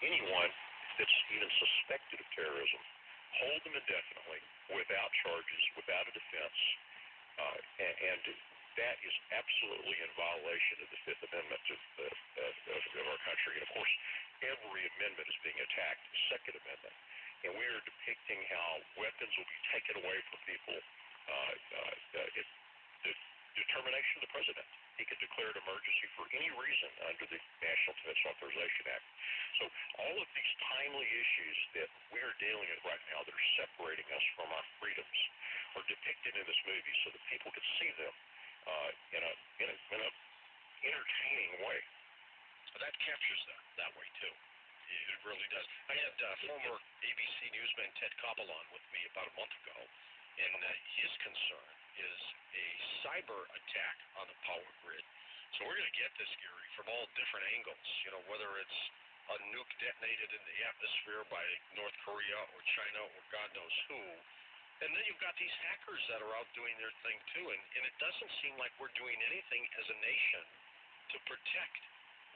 anyone that's even suspected of terrorism, hold them indefinitely without charges, without a defense, and that is absolutely in violation of the Fifth Amendment of our country. And of course, every amendment is being attacked, the Second Amendment, and we are depicting how weapons will be taken away from people. The determination of the president. He can declare an emergency for any reason under the National Defense Authorization Act. So all of these timely issues that we are dealing with right now that are separating us from our freedoms are depicted in this movie so that people can see them in a entertaining way. That captures that way too. It really does. I had former ABC newsman Ted Koppel on with me about a month ago, and his concern is a cyber attack on the power grid. So we're going to get this, Gary, from all different angles, whether it's a nuke detonated in the atmosphere by North Korea or China or God knows who. And then you've got these hackers that are out doing their thing too, and it doesn't seem like we're doing anything as a nation to protect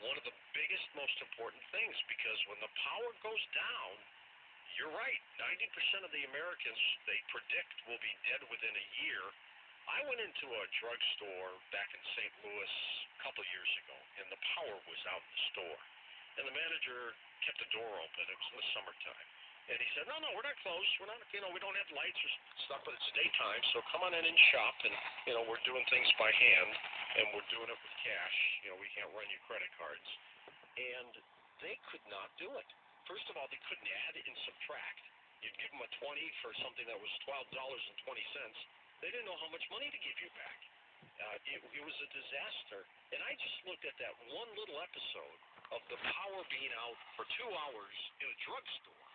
one of the biggest, most important things, because when the power goes down, you're right, 90% of the Americans, they predict, will be dead within a year. I went into a drugstore back in St. Louis a couple years ago, and the power was out in the store. And the manager kept the door open. It was in the summertime. And he said, no, we're not closed. We're not, we don't have lights or stuff, but it's daytime, so come on in and shop. And, we're doing things by hand, and we're doing it with cash. We can't run your credit cards. And they could not do it. First of all, they couldn't add and subtract. You'd give them a 20 for something that was $12.20. They didn't know how much money to give you back. It was a disaster. And I just looked at that one little episode of the power being out for 2 hours in a drugstore.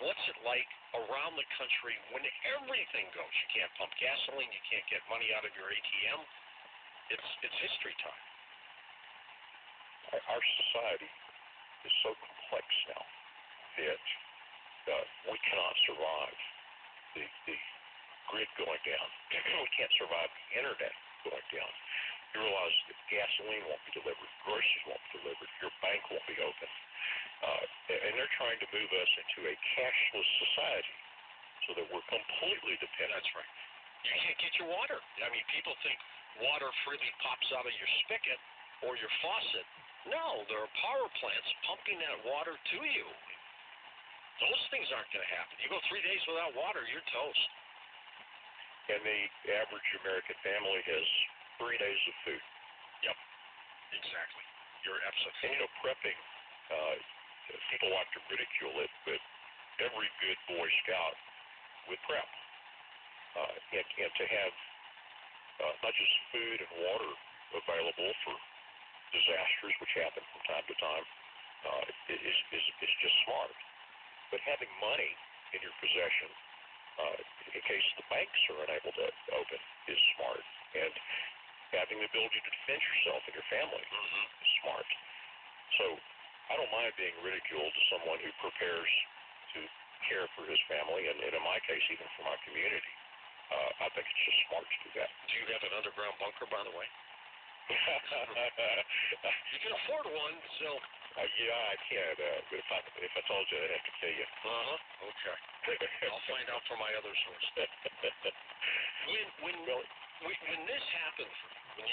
What's it like around the country when everything goes? You can't pump gasoline. You can't get money out of your ATM. It's history time. Our society is so complex now that we cannot survive the grid going down. We can't survive the internet going down. You realize that gasoline won't be delivered, groceries won't be delivered, your bank won't be open. And they're trying to move us into a cashless society so that we're completely dependent. That's right. You can't get your water. I mean, people think water freely pops out of your spigot or your faucet. No, there are power plants pumping that water to you. Those things aren't going to happen. You go 3 days without water, you're toast. And the average American family has 3 days of food. Yep, exactly. You're absolutely. And prepping, people like to ridicule it, but every good Boy Scout would prep. And to have not just food and water available for disasters, which happen from time to time, is just smart. But having money in your possession, in case the banks are unable to open, is smart. And having the ability to defend yourself and your family is smart. So I don't mind being ridiculed to someone who prepares to care for his family, and in my case, even for my community. I think it's just smart to do that. Do you have an underground bunker, by the way? You can afford one, so. Yeah, I can. But if I told you, I'd have to kill you. Okay. I'll find out from my other source. When this happened, when